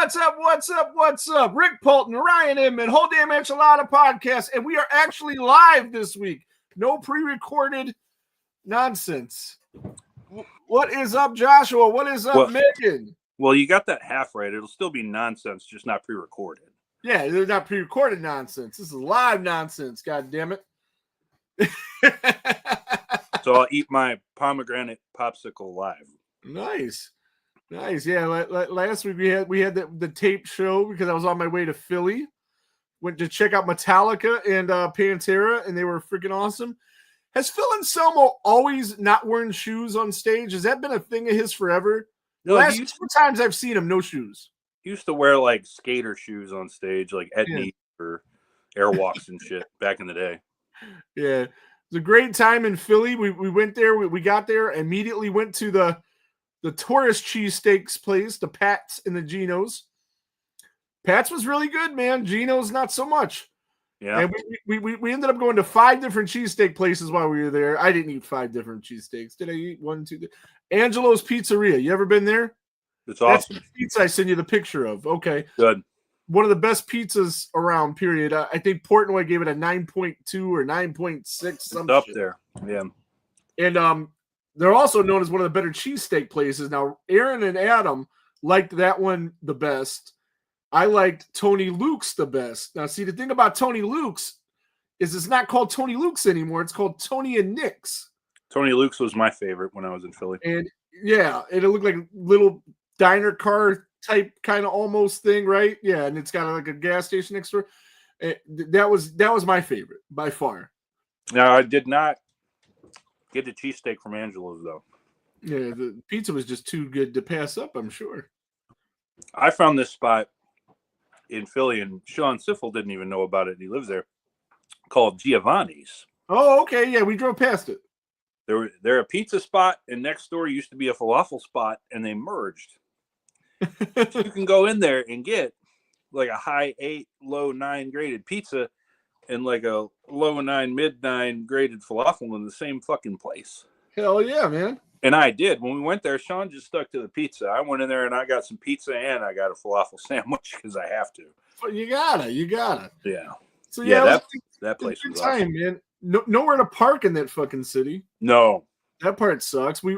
What's up? Rick Polton, Ryan Inman, Whole Damn Enchilada Podcast, and we are actually live this week. No pre-recorded nonsense. What is up, Joshua? What is up, Megan? Well, you got that half right. It'll still be nonsense, just not pre-recorded. Yeah, they're not pre-recorded nonsense. This is live nonsense, god damn it. So I'll eat my pomegranate popsicle live. Nice. Yeah, last week we had the tape show because I was on my way to Philly. Went to check out Metallica and Pantera, and they were freaking awesome. Has Phil Anselmo always not wearing shoes on stage? Has that been a thing of his forever? The last two times I've seen him, no shoes. He used to wear like skater shoes on stage, like Etnies or Airwalks and shit back in the day. Yeah, it was a great time in Philly. We went there. We got there, immediately went to the tourist cheesesteaks place, the Pat's and the Geno's. Pat's was really good, man. Geno's not so much. Yeah. And we ended up going to 5 different cheesesteak places while we were there. I didn't eat 5 different cheesesteaks. Did I eat 1, 2, 3? Angelo's Pizzeria. You ever been there? It's awesome. That's the pizza I sent you the picture of. Okay. Good. One of the best pizzas around, period. I think Portnoy gave it a 9.2 or 9.6. Something up there. Yeah. And they're also known as one of the better cheesesteak places. Now, Aaron and Adam liked that one the best. I liked Tony Luke's the best. Now, see, the thing about Tony Luke's is it's not called Tony Luke's anymore. It's called Tony and Nick's. Tony Luke's was my favorite when I was in Philly. And, yeah, it looked like a little diner car type kind of almost thing, right? Yeah, and it's got like a gas station next door. That was my favorite by far. Now, I did not get the cheesesteak from Angelo's, though. Yeah, the pizza was just too good to pass up, I'm sure. I found this spot in Philly, and Sean Siffel didn't even know about it. He lives there, called Giovanni's. Oh, okay. Yeah, we drove past it. They're a pizza spot, and next door used to be a falafel spot, and they merged. So you can go in there and get like a high 8, low 9 graded pizza and like a low 9, mid 9 graded falafel in the same fucking place. Hell yeah, man. And I did. When we went there, Sean just stuck to the pizza. I went in there and I got some pizza and I got a falafel sandwich because I have to. Well, you gotta. Yeah. So yeah, that place was time, awesome. Man. Nowhere to park in that fucking city. No. That part sucks. We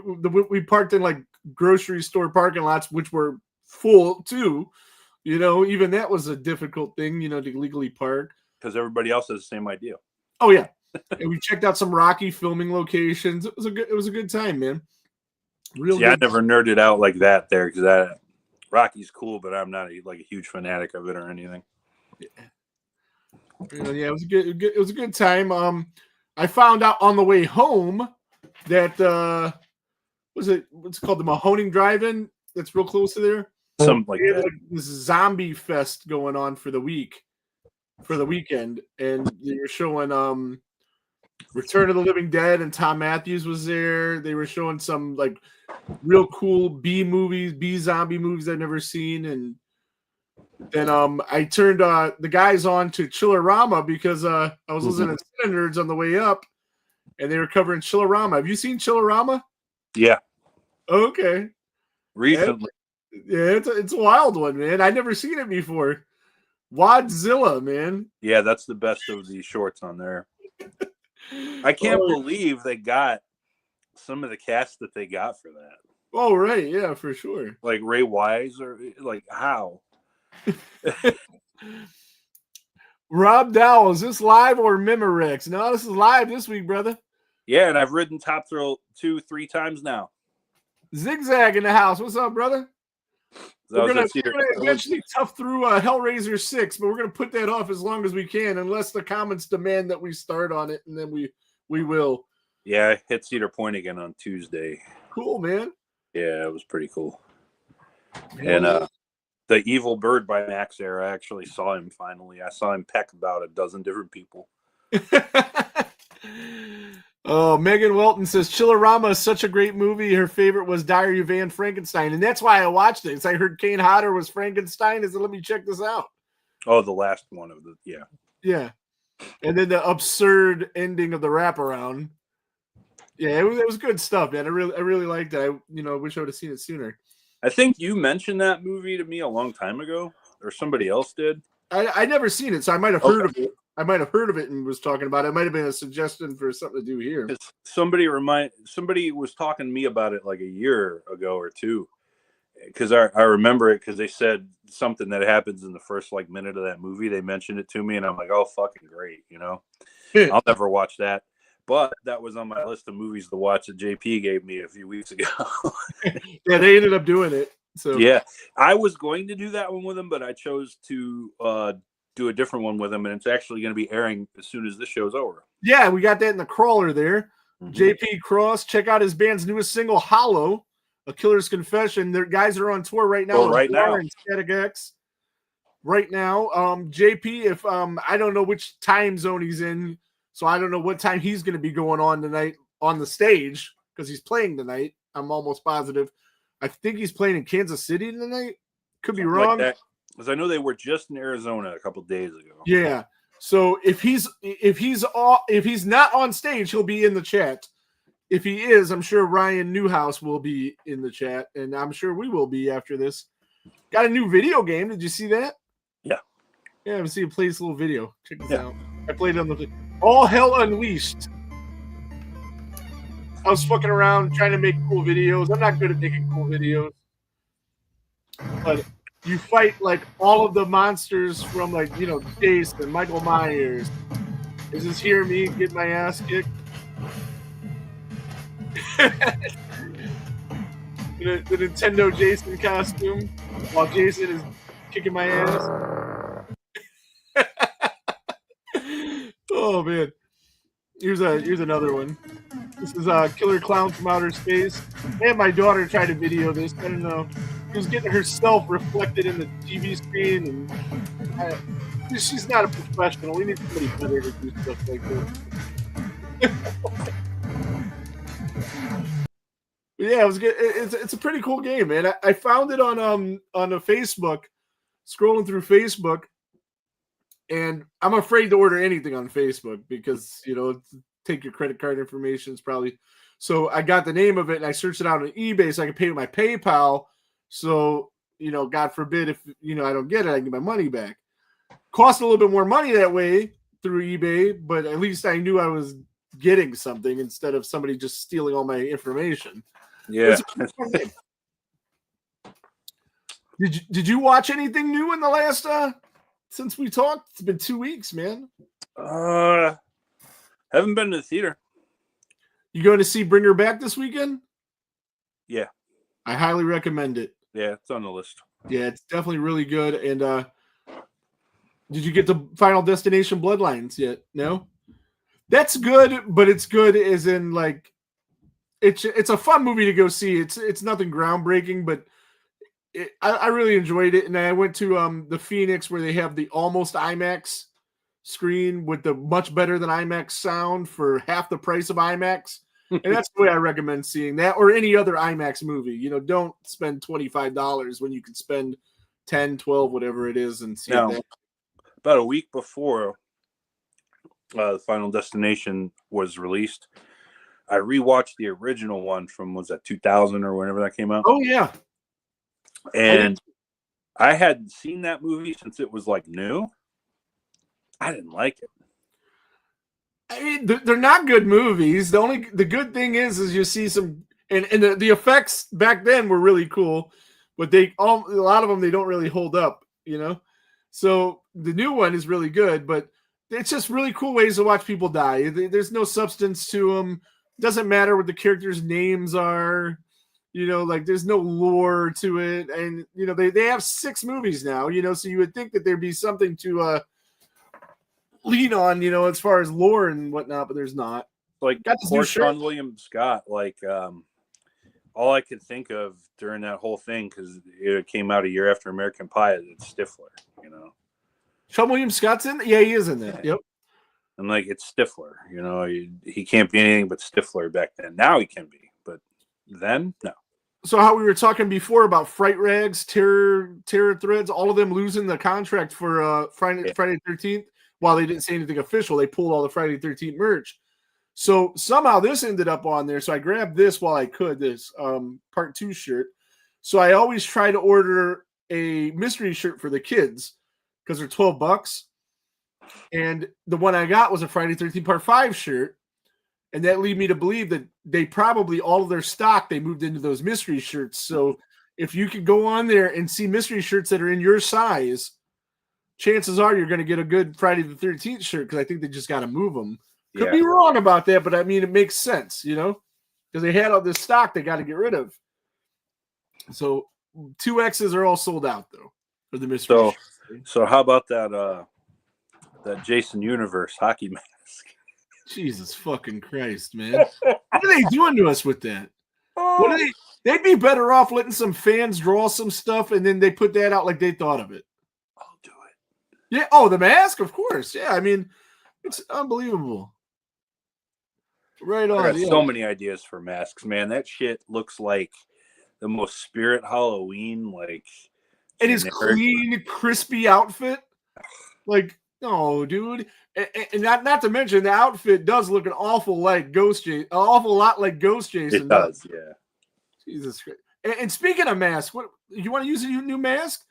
parked in like grocery store parking lots, which were full too. You know, even that was a difficult thing, to legally park. Because everybody else has the same idea. Oh yeah. And we checked out some Rocky filming locations. It was a good time, man. I never nerded out like that there because Rocky's cool, but I'm not a huge fanatic of it or anything. Yeah, it was a good time. I found out on the way home that what's it called, the Mahoning Drive-In that's real close to there. Something like that. Like this zombie fest going on for the weekend, and they were showing Return of the Living Dead, and Tom Matthews was there. They were showing some like real cool B zombie movies I've never seen, and then I turned the guys on to Chillerama because I was listening to Cine Nerds on the way up, and they were covering Chillerama. Have you seen Chillerama? Yeah. Okay. Recently. Yeah, it's a wild one, man. I'd never seen it before. Wadzilla, man. Yeah, that's the best of the shorts on there. I can't believe they got some of the cast that they got for that. Oh, right. Yeah, for sure. Like Ray Wise, or like how? Rob Dowell, is this live or Memorex? No, this is live this week, brother. Yeah, and I've ridden Top Thrill 2-3 times now. Zigzag in the house. What's up, brother? We're gonna eventually tough through Hellraiser 6, but we're gonna put that off as long as we can, unless the comments demand that we start on it, and then we will. Yeah, I hit Cedar Point again on Tuesday. Cool, man. Yeah, it was pretty cool. And the Evil Bird by Max Air, I actually saw him finally. I saw him peck about a dozen different people. Oh, Megan Welton says Chillerama is such a great movie. Her favorite was Diary of Anne Frankenstein, and that's why I watched it. I heard Kane Hodder was Frankenstein. I said, let me check this out. Oh, the last one of yeah. And then the absurd ending of the wraparound. Yeah, it was good stuff, man. I really liked it. I wish I would have seen it sooner. I think you mentioned that movie to me a long time ago, or somebody else did. I never seen it, so I might have heard of it. I might have heard of it and was talking about it. It might have been a suggestion for something to do here. Somebody was talking to me about it like a year ago or two, because I remember it because they said something that happens in the first like minute of that movie. They mentioned it to me, and I'm like, oh, fucking great, you know. I'll never watch that, but that was on my list of movies to watch that JP gave me a few weeks ago. Yeah, they ended up doing it. So yeah, I was going to do that one with him, but I chose to do a different one with him, and it's actually going to be airing as soon as this show's over. Yeah, we got that in the crawler there. Mm-hmm. JP Cross, check out his band's newest single, Hollow, A Killer's Confession. Their guys are on tour right now. Right now. And Static X. Right now. JP, if I don't know which time zone he's in, so I don't know what time he's going to be going on tonight on the stage, because he's playing tonight. I'm almost positive. I think he's playing in Kansas City tonight. Could be wrong. Like, because I know they were just in Arizona a couple days ago. Yeah. So if he's not on stage, he'll be in the chat. If he is, I'm sure Ryan Newhouse will be in the chat, and I'm sure we will be after this. Got a new video game. Did you see that? Yeah. Yeah, I see him play this little video. Check this out. I played it on the All Hell Unleashed. I was fucking around trying to make cool videos. I'm not good at making cool videos. But you fight like all of the monsters from like, you know, Jason, Michael Myers. Is this hear me get my ass kicked? the Nintendo Jason costume while Jason is kicking my ass. Oh man. Here's another one. This is Killer Clown from Outer Space. And my daughter tried to video this. I don't know. She was getting herself reflected in the TV screen, and she's not a professional. We need somebody better to do stuff like this. Yeah, it was good. It's a pretty cool game, man. I found it on a Facebook, scrolling through Facebook, and I'm afraid to order anything on Facebook because, you know, take your credit card information is probably. So I got the name of it and I searched it out on eBay so I could pay with my PayPal. So, you know, God forbid if, you know, I don't get it, I can get my money back. Cost a little bit more money that way through eBay, but at least I knew I was getting something instead of somebody just stealing all my information. Yeah. Did you watch anything new in the last since we talked? It's been 2 weeks, man. Haven't been to the theater. You going to see Bring Her Back this weekend? Yeah. I highly recommend it. Yeah, it's on the list. Yeah, it's definitely really good. And did you get the Final Destination Bloodlines yet? No? That's good, but it's good as in like it's a fun movie to go see. It's nothing groundbreaking, but I really enjoyed it. And I went to the Phoenix where they have the almost IMAX screen with the much better than IMAX sound for half the price of IMAX. And that's the way I recommend seeing that, or any other IMAX movie. You know, don't spend $25 when you can spend 10, 12, whatever it is, and see that. About a week before the Final Destination was released, I rewatched the original one from, was that 2000 or whenever that came out? Oh, yeah. And I hadn't seen that movie since it was like new. I didn't like it. I mean, they're not good movies. The good thing is you see some, and the effects back then were really cool, but a lot of them they don't really hold up, you know. So the new one is really good, but it's just really cool ways to watch people die. There's no substance to them. Doesn't matter what the characters' names are, you know. Like there's no lore to it, and you know they have 6 movies now, you know. So you would think that there'd be something to lean on, you know, as far as lore and whatnot, but there's not. Like poor Sean William Scott, like all I could think of during that whole thing, because it came out a year after American Pie, it's Stifler, you know. Sean William Scott's in? Yeah, he is in that. Yep. And like it's Stifler, you know, he can't be anything but Stifler back then. Now he can be, but then no. So how we were talking before about Fright Rags, Terror Threads, all of them losing the contract for Friday 13th. While they didn't say anything official, they pulled all the Friday 13th merch. So somehow this ended up on there. So I grabbed this while I could, this part 2 shirt. So I always try to order a mystery shirt for the kids because they're $12. And the one I got was a Friday 13 Part 5 shirt. And that lead me to believe that they probably, all of their stock, they moved into those mystery shirts. So if you could go on there and see mystery shirts that are in your size, chances are you're going to get a good Friday the 13th shirt because I think they just got to move them. Could be wrong about that, but I mean, it makes sense, because they had all this stock they got to get rid of. So 2Xs are all sold out, though, for the mystery shirts. So how about that Jason Universe hockey mask? Jesus fucking Christ, man. What are they doing to us with that? What are they'd be better off letting some fans draw some stuff and then they put that out like they thought of it. I'll do it. Yeah. Oh, the mask, of course. Yeah, I mean, it's unbelievable. Right on. I got so many ideas for masks, man. That shit looks like the most spirit Halloween, like it is clean, crispy outfit. Like, no, dude. And not to mention the outfit does look an awful lot like Ghost Jason. It does, yeah. Jesus Christ. And speaking of masks, what you want to use a new mask?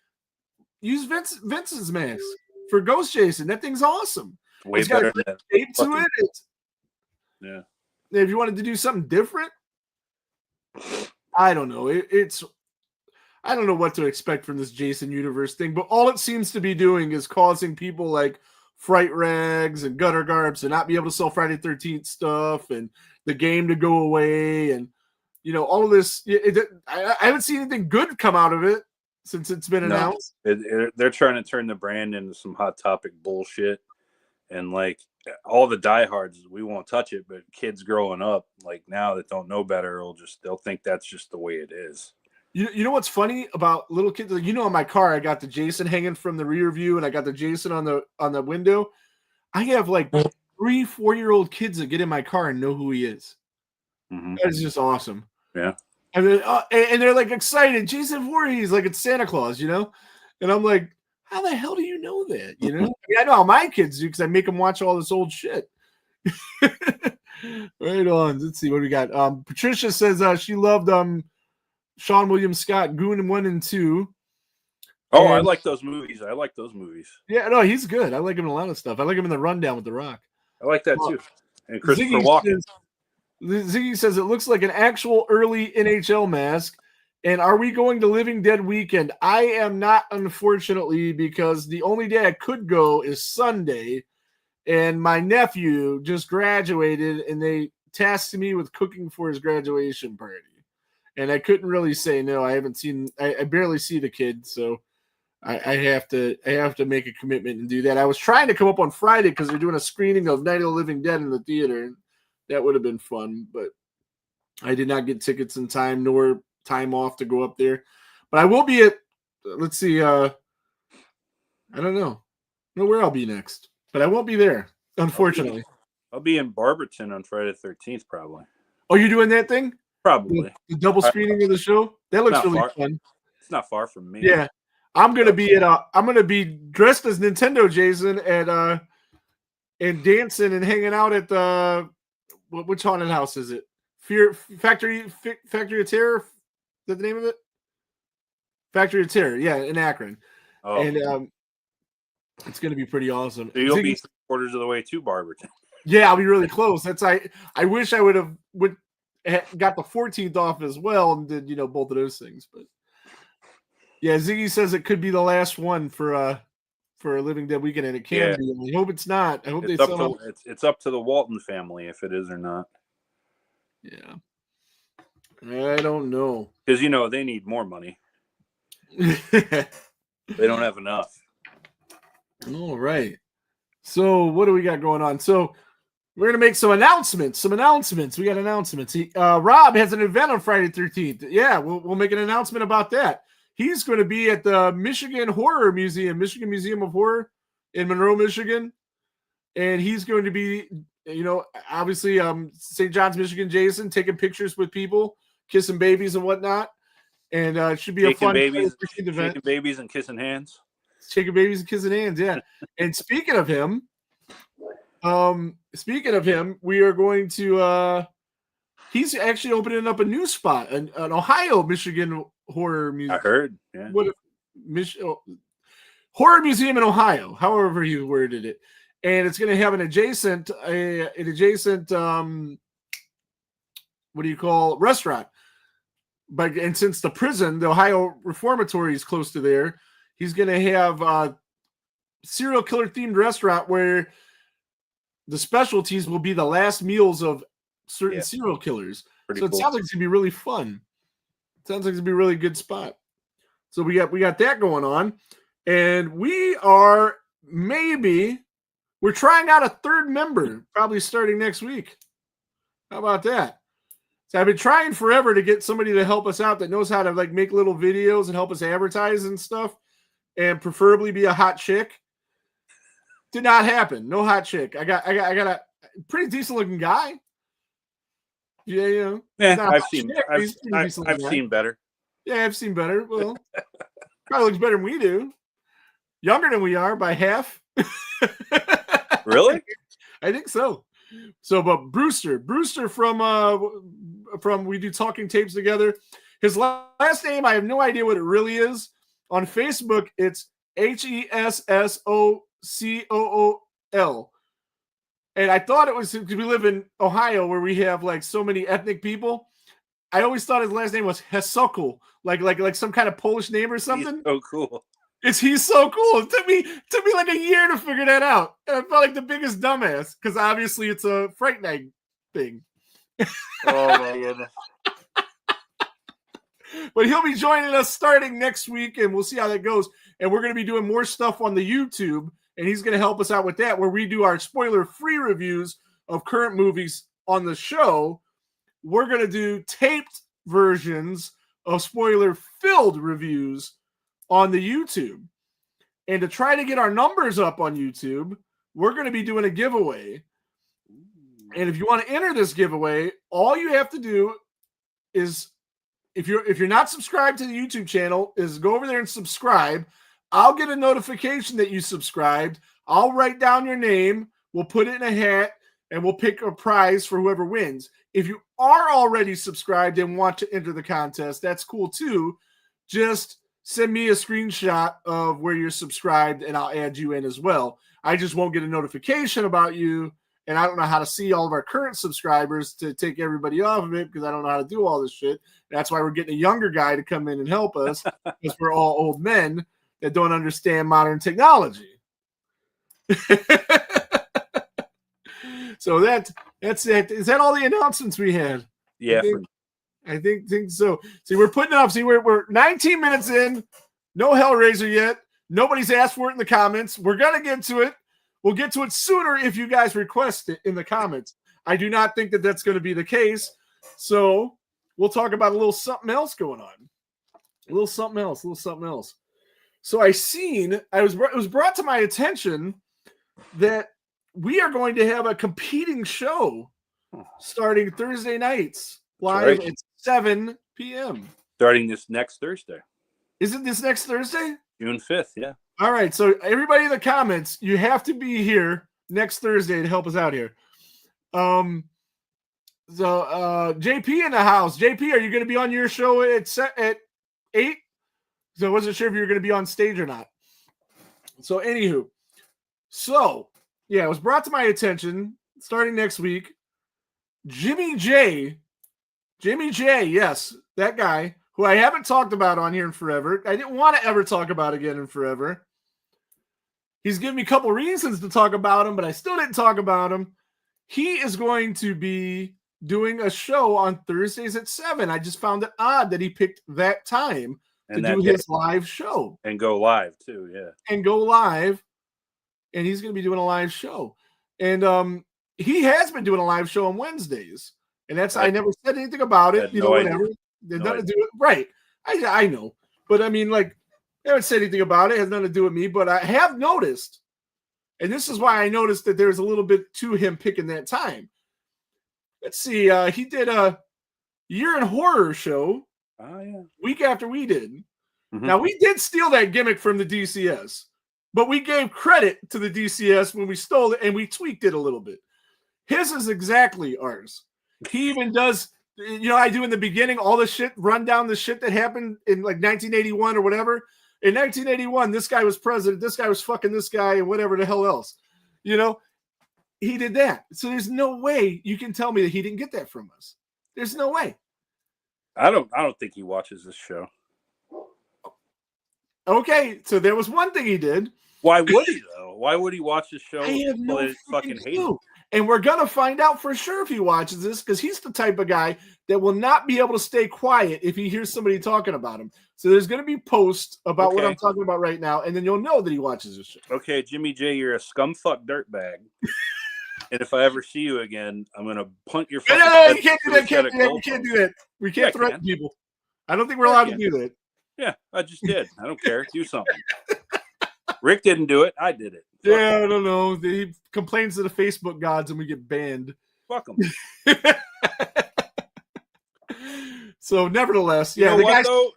Use Vince's mask for Ghost Jason. That thing's awesome. Way better than shape to it. Yeah. If you wanted to do something different, I don't know. I don't know what to expect from this Jason Universe thing, but all it seems to be doing is causing people like Fright Rags and Gutter Garbs to not be able to sell Friday 13th stuff and the game to go away and all of this. I haven't seen anything good come out of it since it's been announced. They're trying to turn the brand into some Hot Topic bullshit. And like all the diehards, we won't touch it, but kids growing up like now that don't know better they'll think that's just the way it is. You know what's funny about little kids? In my car, I got the Jason hanging from the rear view, and I got the Jason on the window. I have like 3-4-year-old kids that get in my car and know who he is. Mm-hmm. That is just awesome. Yeah. And then, and they're like excited. Jason Voorhees, like it's Santa Claus, And I'm like, how the hell do you know that? I mean, I know how my kids do because I make them watch all this old shit. Right on. Let's see what we got. Patricia says she loved Sean William Scott, Goon 1 and 2. Oh, I like those movies. Yeah, no, he's good. I like him in a lot of stuff. I like him in The Rundown with The Rock. I like that too. And Christopher Walken. Ziggy says it looks like an actual early NHL mask. And are we going to Living Dead weekend? I am not, unfortunately, because the only day I could go is Sunday. And my nephew just graduated, and they tasked me with cooking for his graduation party. And I couldn't really say no. I barely see the kid, so I have to make a commitment and do that. I was trying to come up on Friday because they're doing a screening of Night of the Living Dead in the theater, and that would have been fun, but I did not get tickets in time nor time off to go up there. But I will be at, let's see, I don't know where I'll be next, but I won't be there, unfortunately. I'll be in Barberton on Friday the 13th, probably. Oh, you're doing that thing? Probably. The double screening of the show? That looks really fun. It's not far from me. Yeah. I'm gonna be dressed as Nintendo Jason and dancing and hanging out at the which haunted house is it? Factory of Terror? Is that the name of it? Factory of Terror, yeah, in Akron. Oh. And it's gonna be pretty awesome. So you'll be 3/4 of the way to Barberton. Yeah, I'll be really close. I wish I would have got the 14th off as well and did both of those things, but yeah, Ziggy says it could be the last one for a Living Dead weekend, and it can be. I hope it's not. I hope it's up to the Walton family if it is or not. Yeah, I don't know because they need more money. They don't have enough. All right. So what do we got going on? So we're gonna make some announcements. We got announcements. Rob has an event on Friday 13th. Yeah, we'll make an announcement about that. He's going to be at the Michigan Museum of Horror in Monroe, Michigan. And he's going to be, obviously St. John's, Michigan, Jason, taking pictures with people, kissing babies and whatnot. And it should be a fun event. Shaking babies and kissing hands. Shaking babies and kissing hands, yeah. And speaking of him, we are going to he's actually opening up a new spot, an Ohio, Michigan horror museum. I heard. Yeah. What horror museum in Ohio, however you worded it, and it's going to have an adjacent what do you call restaurant. But and since the prison, the Ohio Reformatory, is close to there, he's going to have a serial killer themed restaurant where the specialties will be the last meals of certain serial killers. Pretty so it cool. sounds like it's gonna be really fun. It sounds like it's gonna be a really good spot. So we got that going on, and we're trying out a third member, probably starting next week. How about that? So I've been trying forever to get somebody to help us out that knows how to like make little videos and help us advertise and stuff, and preferably be a hot chick. Did not happen. No hot chick. I got a pretty decent looking guy. Yeah, I've seen better. Yeah, I've seen better. Well, probably looks better than we do. Younger than we are by half. Really? I think so. So, but Brewster from we do talking tapes together. His last name, I have no idea what it really is. On Facebook, it's HESSOCOOL. And I thought it was because we live in Ohio where we have like so many ethnic people. I always thought his last name was Hesokul, like some kind of Polish name or something. He's so cool. He's so cool. It took me like a year to figure that out. And I felt like the biggest dumbass because obviously it's a Fright Night thing. Oh my goodness. But he'll be joining us starting next week, and we'll see how that goes. And we're going to be doing more stuff on the YouTube, and he's going to help us out with that, where we do our spoiler-free reviews of current movies on the show. We're going to do taped versions of spoiler-filled reviews on the YouTube. And to try to get our numbers up on YouTube, we're going to be doing a giveaway. And if you want to enter this giveaway, all you have to do is, if you're not subscribed to the YouTube channel, is go over there and subscribe. I'll get a notification that you subscribed. I'll write down your name. We'll put it in a hat, and we'll pick a prize for whoever wins. If you are already subscribed and want to enter the contest, that's cool too. Just send me a screenshot of where you're subscribed, and I'll add you in as well. I just won't get a notification about you, and I don't know how to see all of our current subscribers to take everybody off of it because I don't know how to do all this shit. That's why we're getting a younger guy to come in and help us because we're all old men that don't understand modern technology. So that's it. Is that all the announcements we had? Yeah. I think so. See, we're putting it up. See, we're 19 minutes in. No Hellraiser yet. Nobody's asked for it in the comments. We're going to get to it. We'll get to it sooner if you guys request it in the comments. I do not think that that's going to be the case. So we'll talk about a little something else going on. A little something else. So it was brought to my attention that we are going to have a competing show starting Thursday nights live at 7 p.m. Starting this next Thursday. Is it this next Thursday? June 5th, yeah. All right, so everybody in the comments, you have to be here next Thursday to help us out here. So JP in the house. JP, are you going to be on your show at 8? So I wasn't sure if you were going to be on stage or not. So anywho, yeah, it was brought to my attention starting next week. Jimmy J, yes, that guy who I haven't talked about on here in forever. I didn't want to ever talk about again in forever. He's given me a couple reasons to talk about him, but I still didn't talk about him. He is going to be doing a show on Thursdays at 7. I just found it odd that he picked that time to do his live show. And go live too, yeah. And go live. And he's going to be doing a live show. And he has been doing a live show on Wednesdays. And I never said anything about it. Whatever. There's nothing to do with right. I know. But I mean, like, I haven't said anything about it. It has nothing to do with me. But I have noticed, and this is why I noticed that there's a little bit to him picking that time. Let's see. He did a Year in Horror show week after we did. Mm-hmm. Now, we did steal that gimmick from the DCS, but we gave credit to the DCS when we stole it, and we tweaked it a little bit. His is exactly ours. He even does You know, I do in the beginning all the shit, run down the shit that happened in like 1981 or whatever. In 1981, this guy was president. This guy was fucking this guy and whatever the hell else. You know, he did that. So there's no way you can tell me that he didn't get that from us. There's no way. I don't think he watches this show. Okay, so there was one thing he did. Why would he though? Why would he watch this show? I have no fucking hate it. And we're gonna find out for sure if he watches this, because he's the type of guy that will not be able to stay quiet if he hears somebody talking about him. So there's gonna be posts about what I'm talking about right now, and then you'll know that he watches this show. Okay, Jimmy J, you're a scumfuck dirtbag. And if I ever see you again, I'm gonna punt your fucking head. You can't do that. We can't do that. We can't threaten people. I don't think we're allowed to do that. Yeah, I just did. I don't care. Do something. Rick didn't do it. I did it. Yeah, I don't know. He complains to the Facebook gods and we get banned. Fuck him. So, nevertheless, yeah. You know what, though?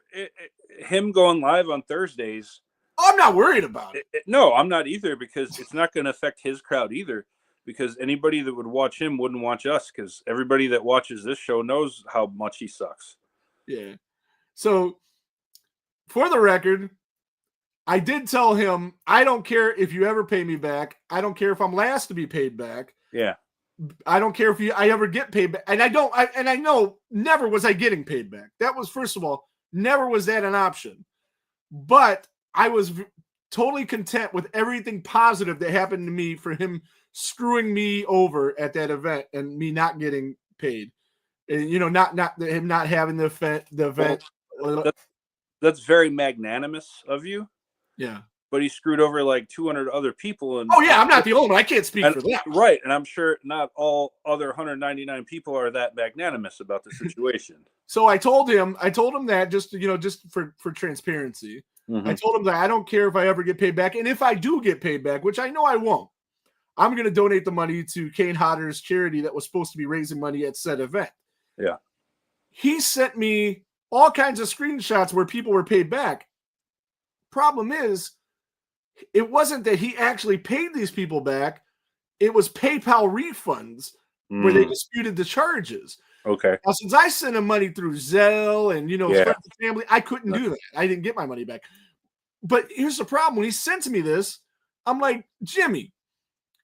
Him going live on Thursdays. I'm not worried about it. No, I'm not either, because it's not going to affect his crowd either. Because anybody that would watch him wouldn't watch us, because everybody that watches this show knows how much he sucks. Yeah. So, for the record, I did tell him, I don't care if you ever pay me back. I don't care if I'm last to be paid back. Yeah. I don't care if I ever get paid back. And I know never was I getting paid back. That was, first of all, never was that an option. But I was totally content with everything positive that happened to me for him screwing me over at that event and me not getting paid. And, you know, not him not having the event. Well, that's very magnanimous of you. Yeah. But he screwed over like 200 other people. And oh, yeah, I'm not the only one. I can't speak for that. Right. And I'm sure not all other 199 people are that magnanimous about the situation. So I told him that just for transparency. Mm-hmm. I told him that I don't care if I ever get paid back. And if I do get paid back, which I know I won't, I'm going to donate the money to Kane Hodder's charity that was supposed to be raising money at said event. Yeah. He sent me all kinds of screenshots where people were paid back. Problem is, it wasn't that he actually paid these people back. It was PayPal refunds where they disputed the charges. Okay. Now, since I sent him money through Zelle and, friends and family, I couldn't do that. I didn't get my money back. But here's the problem. When he sent me this, I'm like, Jimmy,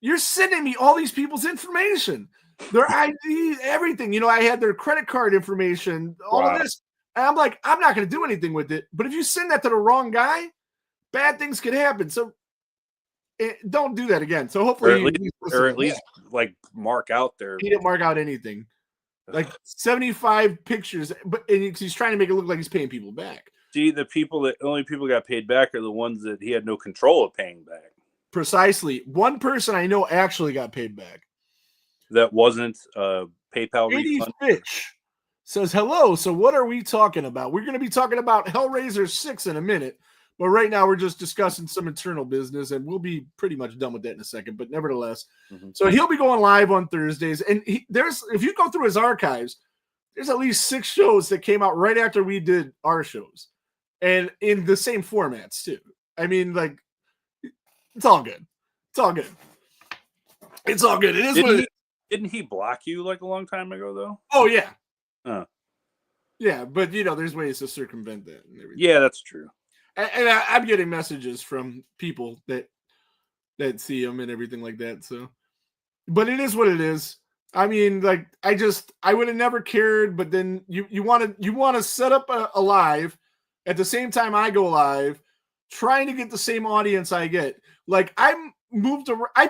you're sending me all these people's information, their ID, everything. I had their credit card information, all of this. And I'm like, I'm not going to do anything with it. But if you send that to the wrong guy, bad things could happen. So don't do that again. So hopefully, or at least like mark out there. He didn't mark out anything. Like 75 pictures, but he's trying to make it look like he's paying people back. See, the only people got paid back are the ones that he had no control of paying back. Precisely. One person I know actually got paid back. That wasn't a PayPal refund. Fish says, hello. So what are we talking about? We're going to be talking about Hellraiser 6 in a minute. But right now we're just discussing some internal business, and we'll be pretty much done with that in a second. But nevertheless, So he'll be going live on Thursdays. And if you go through his archives, there's at least 6 shows that came out right after we did our shows. And in the same formats, too. I mean, like, it's all good. It's all good. It's all good. It is Didn't he block you like a long time ago, though? Oh, yeah. Yeah, but, there's ways to circumvent that and everything. Yeah, that's true. And I'm getting messages from people that see him and everything like that. So, but it is what it is. I mean, like, I would have never cared. But then you want to set up a live at the same time I go live, trying to get the same audience I get. Like, I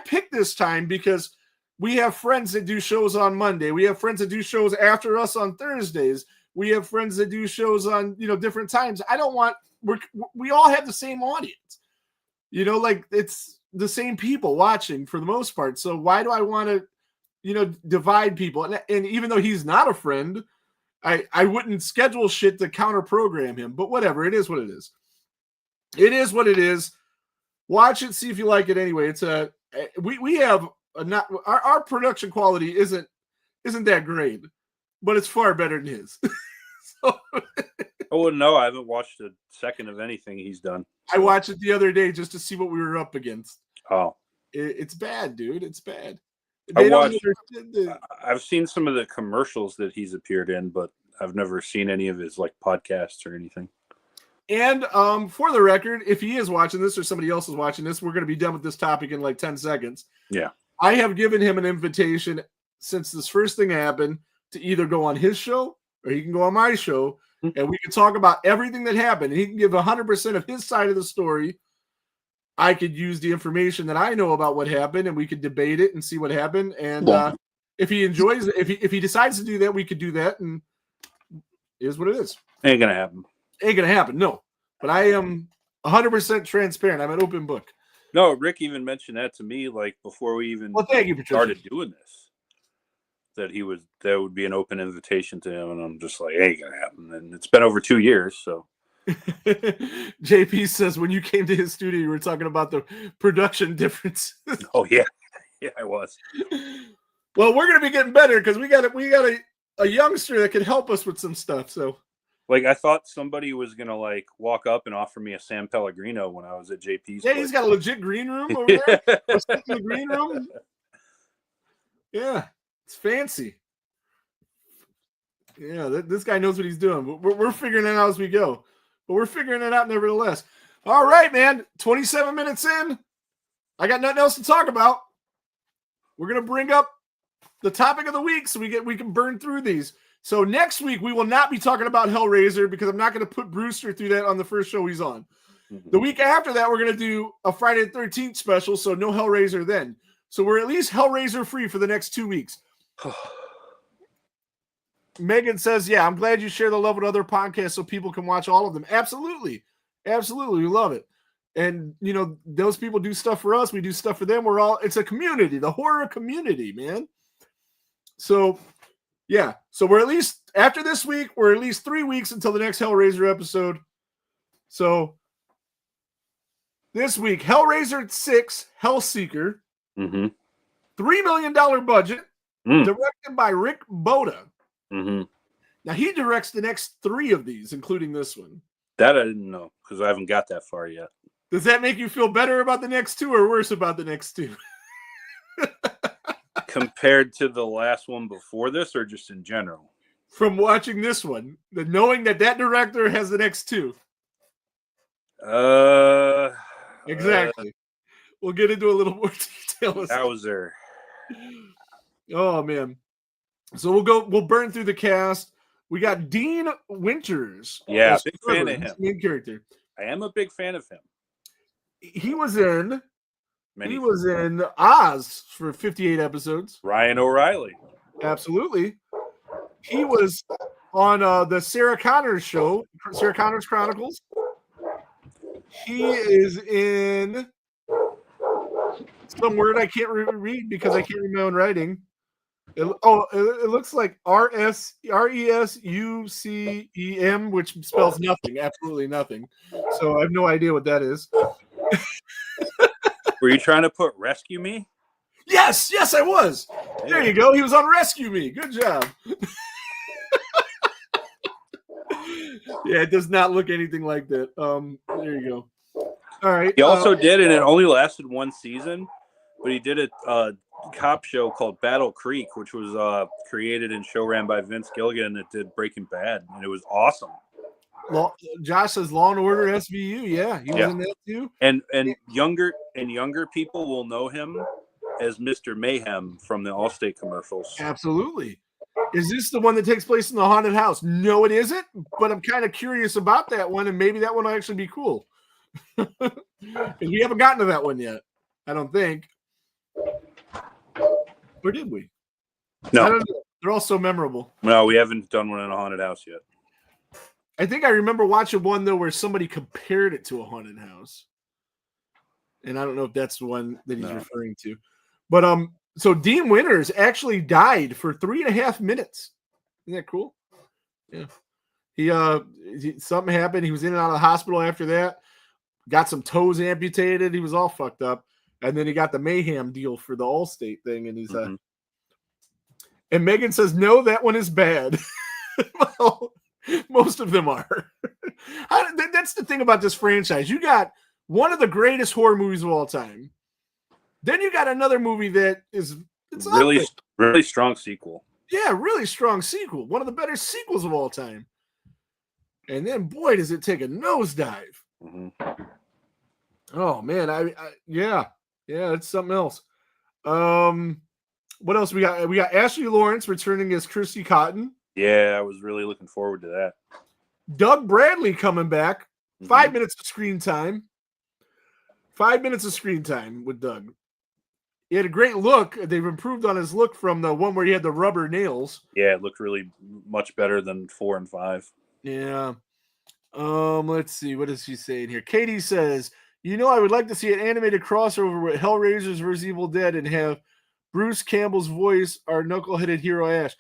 picked this time because we have friends that do shows on Monday. We have friends that do shows after us on Thursdays. We have friends that do shows on different times. I don't want. We all have the same audience, like it's the same people watching for the most part. So why do I want to, divide people? And even though he's not a friend, I wouldn't schedule shit to counter program him, but whatever. It is what it is. It is what it is. Watch it. See if you like it anyway. It's we have not our production quality isn't that great, but it's far better than his. So, I wouldn't know. I haven't watched a second of anything he's done. I watched it the other day just to see what we were up against. Oh. It's bad, dude. It's bad. They don't watched. understand I've seen some of the commercials that he's appeared in, but I've never seen any of his like podcasts or anything. And for the record, if he is watching this or somebody else is watching this, we're going to be done with this topic in like 10 seconds. Yeah. I have given him an invitation since this first thing happened to either go on his show or he can go on my show and we can talk about everything that happened. He can give 100% of his side of the story. I could use the information that I know about what happened and we could debate it and see what happened. And if he enjoys it, if he decides to do that, we could do that. And it is what it is. Ain't going to happen. Ain't going to happen. No, but I am 100% transparent. I'm an open book. No, Rick even mentioned that to me, like before we even thank you, started doing this, that there would be an open invitation to him. And I'm just like, ain't going to happen. And it's been over 2 years. So. JP says when you came to his studio, you were talking about the production difference. Oh yeah, yeah, I was. Well, we're gonna be getting better because we got a youngster that can help us with some stuff. So, like, I thought somebody was gonna like walk up and offer me a San Pellegrino when I was at JP's. Yeah, he's got a legit green room over there. In the green room. Yeah, it's fancy. Yeah, this guy knows what he's doing. We're figuring it out as we go. But we're figuring it out nevertheless. All right, man. 27 minutes in. I got nothing else to talk about. We're going to bring up the topic of the week so we can burn through these. So next week, we will not be talking about Hellraiser because I'm not going to put Brewster through that on the first show he's on. The week after that, we're going to do a Friday the 13th special, so no Hellraiser then. So we're at least Hellraiser free for the next 2 weeks. Megan says, yeah, I'm glad you share the love with other podcasts so people can watch all of them. Absolutely. Absolutely. We love it. And, you know, those people do stuff for us. We do stuff for them. It's a community, the horror community, man. So, yeah. So we're at least, after this week, we're at least 3 weeks until the next Hellraiser episode. So this week, Hellraiser 6, Hellseeker, $3 million budget, directed by Rick Boda. Now he directs the next 3 of these, including this one. That I didn't know because I haven't got that far yet. Does that make you feel better about the next 2 or worse about the next 2? Compared to the last one before this, or just in general? From watching this one, knowing that director has the next 2. Exactly. We'll get into a little more detail. Hauser. Oh man. So we'll burn through the cast. We got Dean Winters. Yeah, big fan of him. Main character. I am a big fan of him. He was in Oz for 58 episodes. Ryan O'Reilly. Absolutely. He was on the Sarah Connors show, Sarah Connors Chronicles. He is in some word I can't read because I can't read my own writing. It looks like RESUCEM, which spells nothing, absolutely nothing. So I have no idea what that is. Were you trying to put Rescue Me? Yes, I was. There you go. He was on Rescue Me. Good job. Yeah, it does not look anything like that. There you go. All right. He also did, and it only lasted 1 season, but he did a cop show called Battle Creek, which was created and show ran by Vince Gilligan that did Breaking Bad, and it was awesome. Josh says Law and Order SVU. Yeah, he was in that too. And younger people will know him as Mr. Mayhem from the Allstate commercials. Absolutely. Is this the one that takes place in the haunted house? No, it isn't. But I'm kind of curious about that one, and maybe that one will actually be cool. We haven't gotten to that one yet. I don't think. Or did we? No. I don't know. They're all so memorable. No, we haven't done one in a haunted house yet. I think I remember watching one, though, where somebody compared it to a haunted house. And I don't know if that's the one that he's referring to. But so Dean Winters actually died for 3.5 minutes. Isn't that cool? Yeah. He something happened. He was in and out of the hospital after that. Got some toes amputated. He was all fucked up. And then he got the Mayhem deal for the Allstate thing. And he's and Megan says, no, that one is bad. Well, most of them are. That's the thing about this franchise. You got one of the greatest horror movies of all time. Then you got another movie that is It's really, up really strong sequel. Yeah, really strong sequel. One of the better sequels of all time. And then, boy, does it take a nosedive. Mm-hmm. Oh man, yeah, it's something else. What else we got? We got Ashley Lawrence returning as Kirsty Cotton. Yeah, I was really looking forward to that. Doug Bradley coming back. Mm-hmm. 5 minutes of screen time. 5 minutes of screen time with Doug. He had a great look. They've improved on his look from the one where he had the rubber nails. Yeah, it looked really much better than 4 and 5. Yeah. Let's see. What is she saying here? Katie says, I would like to see an animated crossover with Hellraisers vs. Evil Dead and have Bruce Campbell's voice our knuckleheaded hero Ash.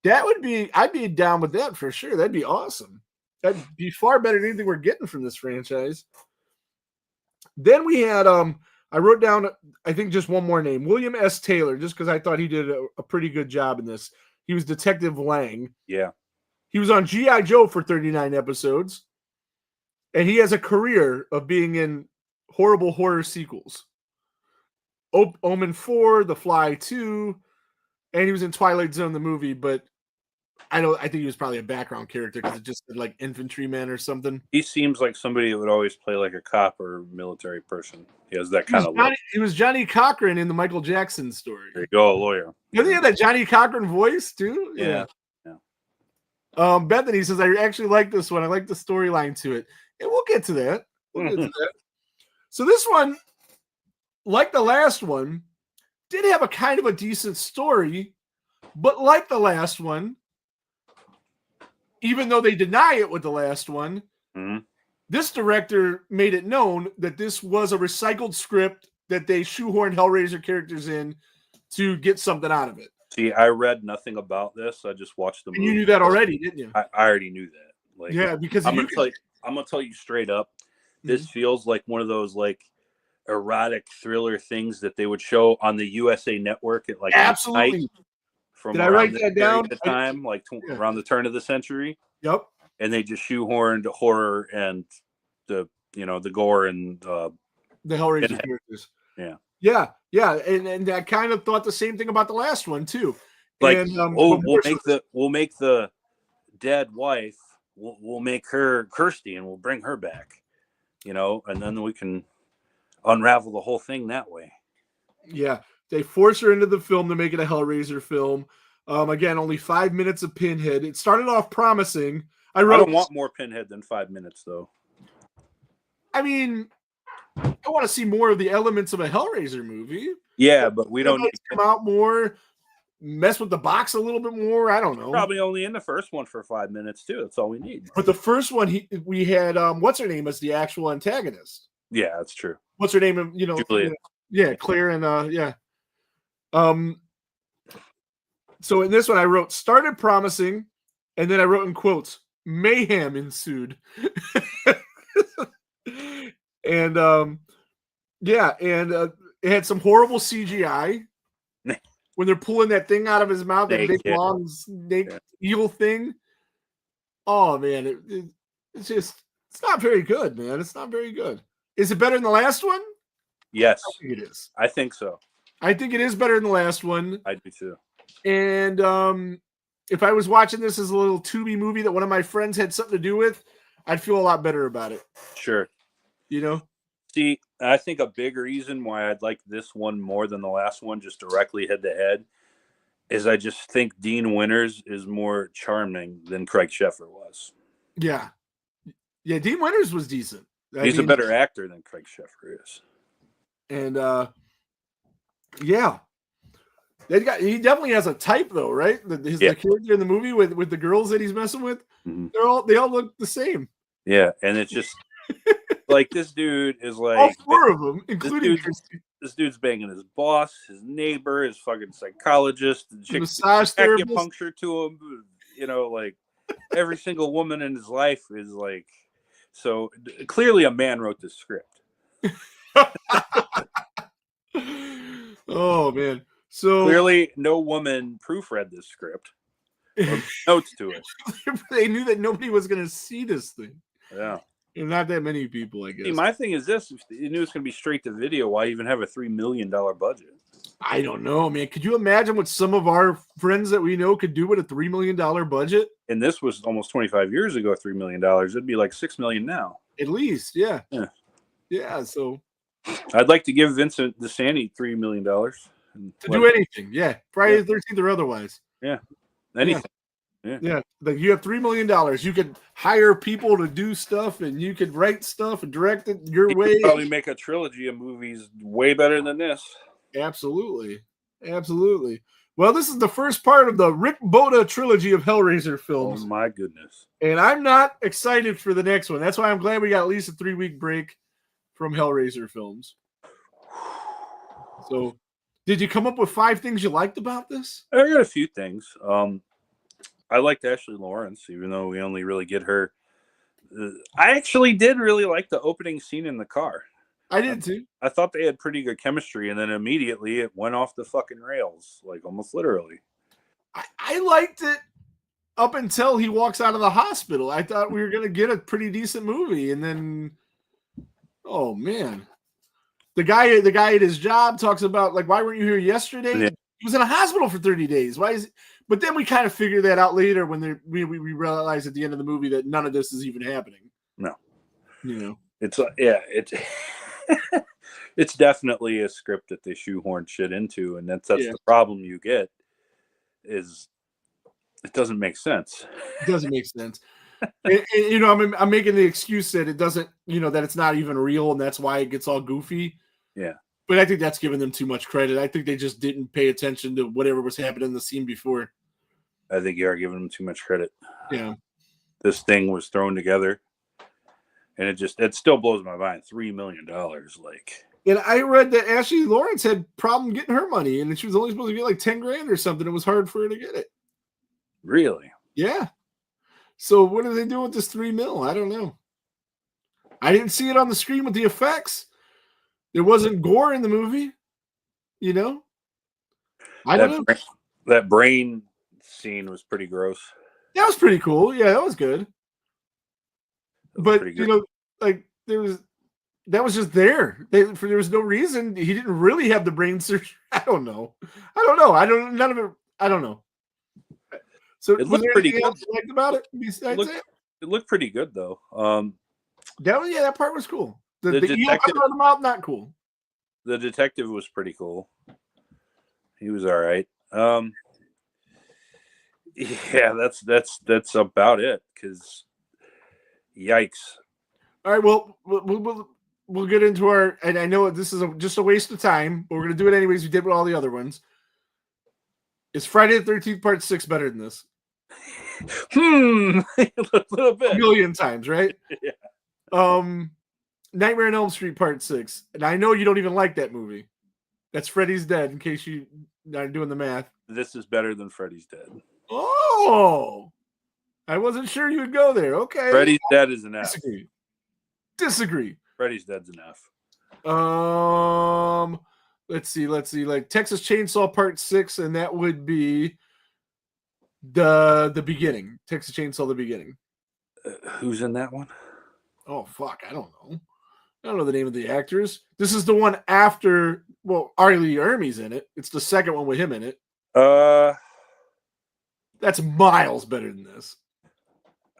I'd be down with that for sure. That'd be awesome. That'd be far better than anything we're getting from this franchise. Then we had, I wrote down, I think, just one more name, William S. Taylor, just because I thought he did a pretty good job in this. He was Detective Lang. Yeah. He was on G.I. Joe for 39 episodes. And he has a career of being in horrible horror sequels. Omen 4, The Fly 2, and he was in Twilight Zone, the movie, but I think he was probably a background character because it just said like infantryman or something. He seems like somebody that would always play like a cop or military person. He has that kind of look. He was Johnny Cochran in the Michael Jackson story. There you go, a lawyer. Doesn't he have that Johnny Cochran voice too? Yeah. Bethany says, I actually like this one. I like the storyline to it. And we'll get to that. So this one, like the last one, did have a kind of a decent story, but like the last one, even though they deny it with the last one, this director made it known that this was a recycled script that they shoehorned Hellraiser characters in to get something out of it. See, I read nothing about this. I just watched the movie. And you knew that already, didn't you? I already knew that. Like, yeah, because I'm gonna tell you straight up. This feels like one of those like erotic thriller things that they would show on the USA Network at like absolutely. Night from Did I write that down? The time, around the turn of the century. Yep. And they just shoehorned horror and the gore and the Hellraiser characters. Yeah. Yeah, and I kind of thought the same thing about the last one too. Like, and, we'll make the dead wife. We'll make her Kirsty, and we'll bring her back. And then we can unravel the whole thing that way. Yeah, they force her into the film to make it a Hellraiser film. Again, only 5 minutes of Pinhead. It started off promising. I don't want more Pinhead than 5 minutes, though. I mean, I want to see more of the elements of a Hellraiser movie. Yeah, but we don't need to come out more, mess with the box a little bit more. I don't know. Probably only in the first one for 5 minutes too. That's all we need. But the first one, we had what's her name as the actual antagonist. Yeah, that's true. What's her name? Julia. Yeah, Claire and yeah. So in this one, I wrote started promising, and then I wrote in quotes, mayhem ensued. And it had some horrible CGI when they're pulling that thing out of his mouth, that big long snake evil thing. Oh man, it's not very good, man. It's not very good. Is it better than the last one? Yes, I think it is. I think so. I think it is better than the last one. I do too. And if I was watching this as a little Tubi movie that one of my friends had something to do with, I'd feel a lot better about it. Sure. See, I think a big reason why I'd like this one more than the last one, just directly head to head, is I just think Dean Winters is more charming than Craig Sheffer was. Yeah. Yeah, Dean Winters was decent. He's a better actor than Craig Sheffer is. And yeah. He definitely has a type though, right? The character in the movie with the girls that he's messing with, they all look the same. Yeah, and it's just like this dude is like all four of them, including this dude's banging his boss, his neighbor, his fucking psychologist, the chick acupuncture to him. Like every single woman in his life is like. So clearly, a man wrote this script. Oh man! So clearly, no woman proofread this script or notes to it. They knew that nobody was going to see this thing. Yeah. And not that many people, I guess. See, my thing is this: if you knew it's going to be straight to video, why even have a $3 million budget? I don't know, man. Could you imagine what some of our friends that we know could do with a $3 million budget? And this was almost 25 years ago, $3 million. It'd be like $6 million now. At least, yeah. Yeah. Yeah, so I'd like to give Vincent DeSanti $3 million. To do anything, yeah. Friday the 13th or otherwise. Yeah. Anything. Yeah. Like you have $3 million. You could hire people to do stuff and you could write stuff and direct it your way. Probably make a trilogy of movies way better than this. Absolutely. Well, this is the first part of the Rick Boda trilogy of Hellraiser films. Oh my goodness. And I'm not excited for the next one. That's why I'm glad we got at least a 3-week break from Hellraiser films. So, did you come up with 5 things you liked about this? I got a few things. I liked Ashley Lawrence, even though we only really get her. I actually did really like the opening scene in the car. I did too. I thought they had pretty good chemistry, and then immediately it went off the fucking rails, like almost literally. I liked it up until he walks out of the hospital. I thought we were going to get a pretty decent movie, and then, oh man, the guy at his job talks about like, why weren't you here yesterday? Yeah. He was in a hospital for 30 days. Why is? But then we kind of figure that out later when we realize at the end of the movie that none of this is even happening. No, it's it's definitely a script that they shoehorn shit into, and that's the problem you get is it doesn't make sense. It doesn't make sense. and, I'm making the excuse that it doesn't, that it's not even real, and that's why it gets all goofy. Yeah. But I think that's giving them too much credit. I think they just didn't pay attention to whatever was happening in the scene before. I think you are giving them too much credit. Yeah. This thing was thrown together, and it still blows my mind. $3 million, like. And I read that Ashley Lawrence had problem getting her money, and she was only supposed to get like $10,000 or something. It was hard for her to get it. Really? Yeah. So what are they doing with this $3 million? I don't know. I didn't see it on the screen with the effects. There wasn't gore in the movie, I don't know. That brain scene was pretty gross. That was pretty cool. Yeah, that was good. But like that was just there. There was no reason. He didn't really have the brain surgery. I don't know. None of it. I don't know. So it looked pretty good. Else you liked about it besides that? It looked pretty good though. That part was cool. The detective on the mouth, not cool. The detective was pretty cool. He was all right. Yeah, that's about it. Because, yikes! All right, well, we'll get into our. And I know this is just a waste of time, but we're gonna do it anyways. We did with all the other ones. Is Friday the 13th Part 6 better than this? A little bit. A million times, right? Yeah. Nightmare on Elm Street Part 6. And I know you don't even like that movie. That's Freddy's Dead, in case you are doing the math. This is better than Freddy's Dead. Oh! I wasn't sure you would go there. Okay. Freddy's Dead is an F. Disagree. Freddy's Dead's an F. Let's see. Like Texas Chainsaw Part 6, and that would be the beginning. Texas Chainsaw the beginning. Who's in that one? Oh fuck, I don't know. I don't know the name of the actors. This is the one after. Well, Arlie Ermey's in it. It's the second one with him in it. That's miles better than this.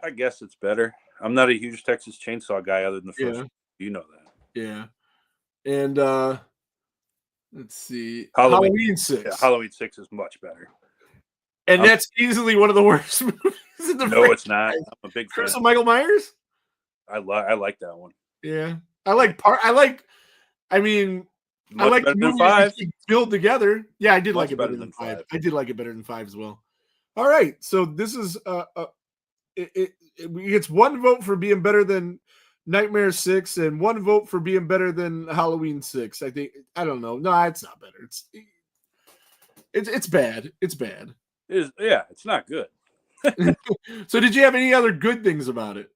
I guess it's better. I'm not a huge Texas Chainsaw guy, other than the first one. You know that. Yeah. And let's see. Halloween 6. Yeah, Halloween 6 is much better. And that's easily one of the worst movies in the No, it's not. I'm a big fan. Chris and Michael Myers? I like that one. Yeah. I like the movie 5. build together. Yeah, I did Much like it better than 5. I did like it better than 5 as well. All right. So this is it gets one vote for being better than Nightmare 6 and one vote for being better than Halloween 6. I don't know. No, it's not better. It's bad. It's bad. It's not good. So did you have any other good things about it?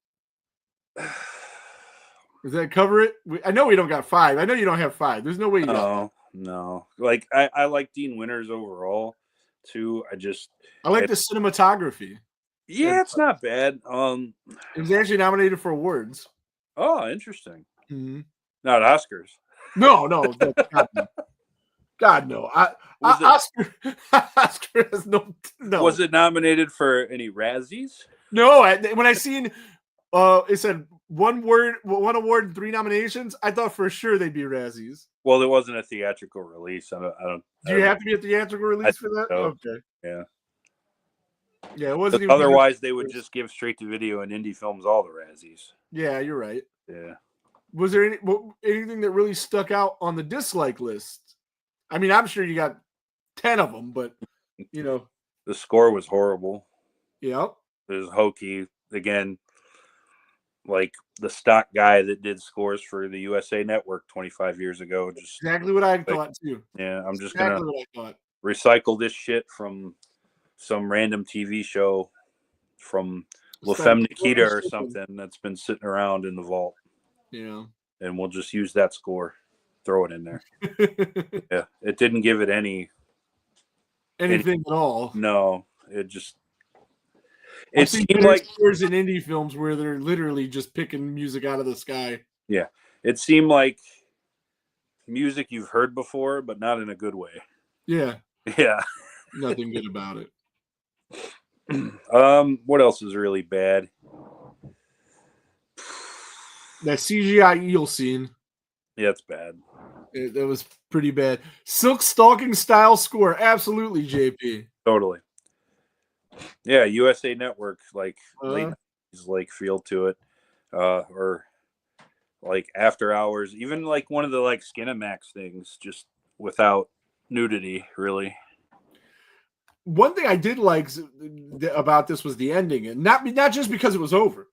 Does that cover it? I know we don't got 5. I know you don't have 5. There's no way you got 5. No. Like I like Dean Winters overall too. I like the cinematography. Yeah, it's not bad. It was actually nominated for awards. Oh, interesting. Mm-hmm. Not Oscars. No. God, no. Oscar Oscar has no. Was it nominated for any Razzies? No, when I seen it said one award and 3 nominations, I thought for sure they'd be Razzies. Well, there wasn't a theatrical release. I don't. Do you have to be a theatrical release for that? So. Okay. Yeah. Yeah, it wasn't. Otherwise, they would just give straight to video and indie films all the Razzies. Yeah, you're right. Yeah. Was there anything that really stuck out on the dislike list? I mean, I'm sure you got 10 of them, but you know, the score was horrible. Yep. It was hokey again. Like the stock guy that did scores for the USA Network 25 years ago. Just exactly what I thought too. Yeah, I'm just exactly gonna recycle this shit from some random TV show from La Femme Nikita or something that's been sitting around in the vault. Yeah. And we'll just use that score. Throw it in there. Yeah. It didn't give it anything at all. No. It seemed like scores in indie films where they're literally just picking music out of the sky. Yeah. It seemed like music you've heard before, but not in a good way. Yeah. Yeah. Nothing good about it. What else is really bad? That CGI eel scene. Yeah, it's bad. That was pretty bad. Silk Stalking style score. Absolutely, JP. Totally. Yeah, USA Network, like late 90s, like feel to it. Or like After Hours, even like one of the like Skinamax things, just without nudity, really. One thing I did like about this was the ending, and not just because it was over.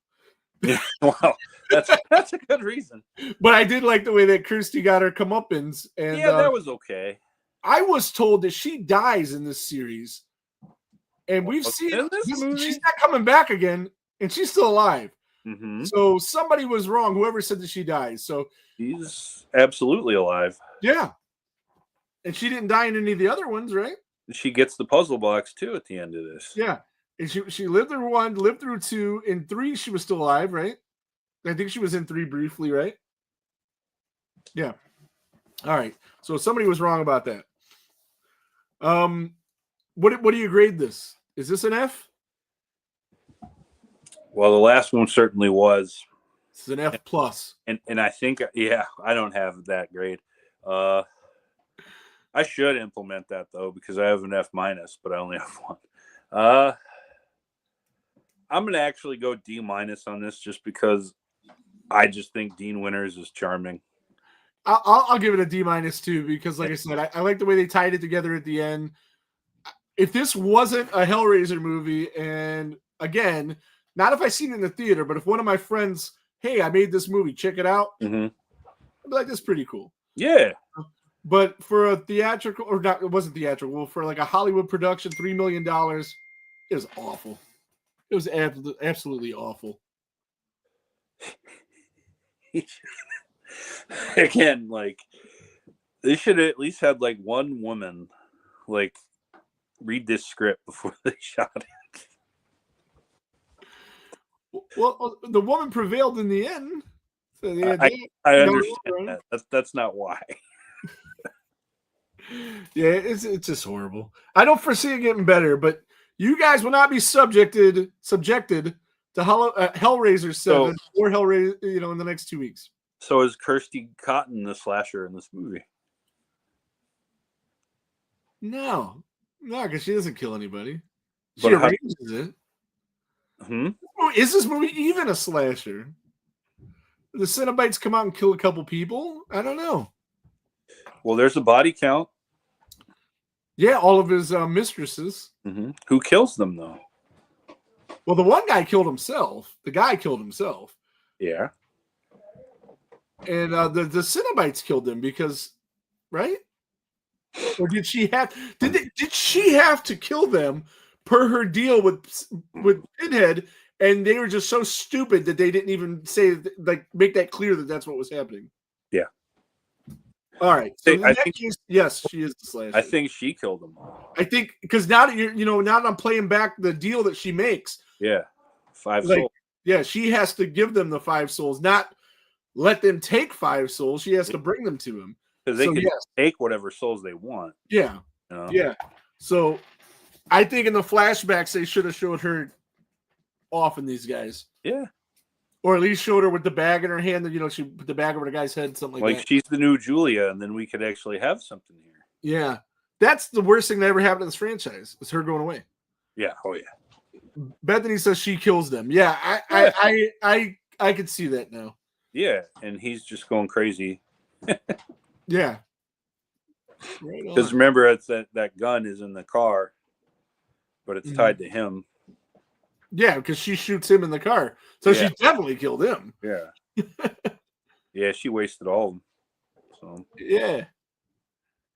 Yeah, well, that's a good reason. But I did like the way that Kirsty got her comeuppance, and yeah, that was okay. I was told that she dies in this series, and we've seen she's not coming back again, and she's still alive. Mm-hmm. So somebody was wrong. Whoever said that she dies. So she's absolutely alive. Yeah, and she didn't die in any of the other ones, right? She gets the puzzle box too at the end of this. Yeah, and she lived through 1, lived through 2, in 3 she was still alive, right? I think she was in 3 briefly, right? Yeah. All right. So somebody was wrong about that. What do you grade this? Is this an F? Well, the last one certainly was. It's an F plus. And I think, yeah, I don't have that grade. I should implement that though, because I have an F minus, but I only have 1. I'm gonna actually go D minus on this, just because I just think Dean Winters is charming. I'll give it a D minus too, because like I said, I like the way they tied it together at the end. If this wasn't a Hellraiser movie, and again, not if I seen it in the theater, but if one of my friends, hey, I made this movie, check it out, mm-hmm. I'd be like, that's pretty cool. Yeah. But for a theatrical, or not, it wasn't theatrical, for like a Hollywood production, $3 million, it was awful. It was absolutely awful. Again, like, they should have at least had like one woman like read this script before they shot it. Well, the woman prevailed in the end. So I understand that. That's not why. Yeah, it's just horrible. I don't foresee it getting better, but you guys will not be subjected to Hellraiser 7 or Hellraiser, in the next 2 weeks. So is Kirsty Cotton the slasher in this movie? No, because she doesn't kill anybody. She arranges it. Is this movie even a slasher? The Cenobites come out and kill a couple people? I don't know. Well, there's a body count. Yeah, all of his mistresses. Mm-hmm. Who kills them, though? Well, the one guy killed himself. The guy killed himself. Yeah. And the Cenobites killed him because, right? Or did she have? Did she have to kill them per her deal with Pinhead? And they were just so stupid that they didn't even say, like, make that clear that that's what was happening. Yeah. All right. So yes, she is the slasher. I think she killed them. I think because now that now that I'm playing back the deal that she makes. Yeah. 5 souls. Yeah, she has to give them the 5 souls, not let them take 5 souls. She has to bring them to him. Because they So can yes, take whatever souls they want. yeah, You know? yeah. So I think in the flashbacks they should have showed her offing these guys. Yeah. Or at least showed her with the bag in her hand that, she put the bag over the guy's head, something like that. She's the new Julia, and then we could actually have something here. Yeah. That's the worst thing that ever happened to this franchise, is her going away. Yeah. Oh, yeah. Bethany says she kills them. Yeah, I could see that now. Yeah, and he's just going crazy. Yeah. Because remember, it's that gun is in the car, but it's tied to him. Yeah, because she shoots him in the car. So she definitely killed him. Yeah. Yeah, she wasted all of them. So. Yeah.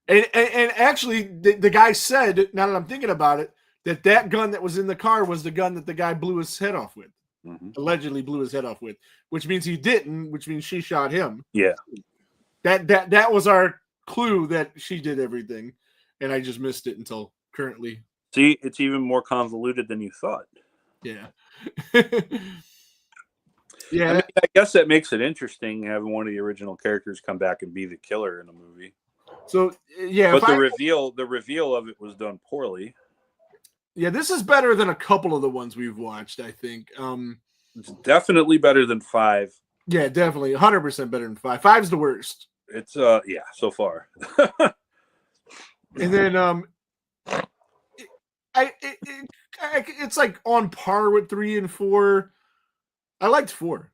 And actually, the guy said, now that I'm thinking about it, that gun that was in the car was the gun that the guy blew his head off with. Mm-hmm. Allegedly blew his head off with, which means he didn't, which means she shot him. Yeah. That was our clue that she did everything, and I just missed it until currently. See, it's even more convoluted than you thought. Yeah. Yeah. I mean, I guess that makes it interesting having one of the original characters come back and be the killer in a movie. So yeah, but the reveal of it was done poorly. Yeah, this is better than a couple of the ones we've watched, I think. It's definitely better than 5. Yeah, definitely 100% better than 5. 5's the worst. It's so far. And then it's like on par with 3 and 4. I liked 4.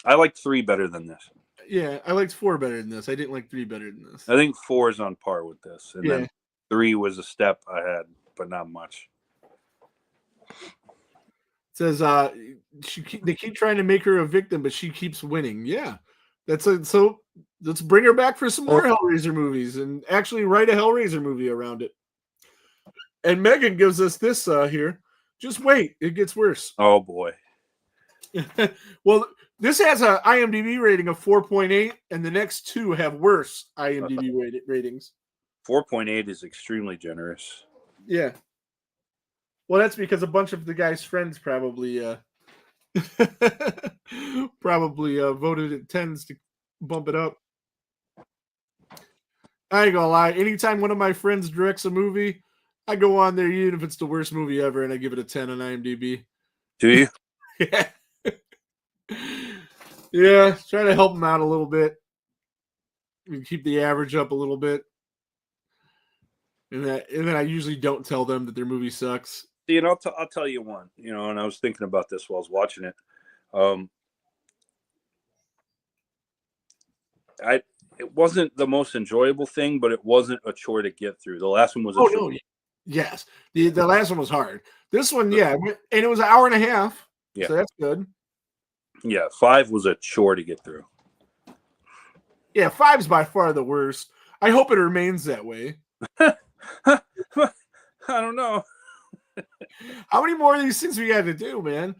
I liked 3 better than this. Yeah, I liked 4 better than this. I didn't like 3 better than this. I think 4 is on par with this, and then 3 was a step ahead, but not much. It says they keep trying to make her a victim, but she keeps winning. Yeah, so let's bring her back for some more Hellraiser movies, and actually write a Hellraiser movie around it. And Megan gives us this here. Just wait, it gets worse. Oh boy. Well, this has a IMDb rating of 4.8, and the next 2 have worse IMDb ratings. 4.8 is extremely generous. Yeah. Well, that's because a bunch of the guy's friends probably voted at 10s to bump it up. I ain't gonna lie. Anytime one of my friends directs a movie, I go on there, even if it's the worst movie ever, and I give it a 10 on IMDb. Do you? Yeah. Yeah, try to help them out a little bit. And keep the average up a little bit. And then I usually don't tell them that their movie sucks. See, and I'll tell you one, and I was thinking about this while I was watching it. It wasn't the most enjoyable thing, but it wasn't a chore to get through. The last one was a chore. No. Yes. The last one was hard. This one, yeah. And it was an hour and a half. Yeah. So that's good. Yeah, 5 was a chore to get through. Yeah, 5's by far the worst. I hope it remains that way. I don't know. How many more of these things we got to do, man?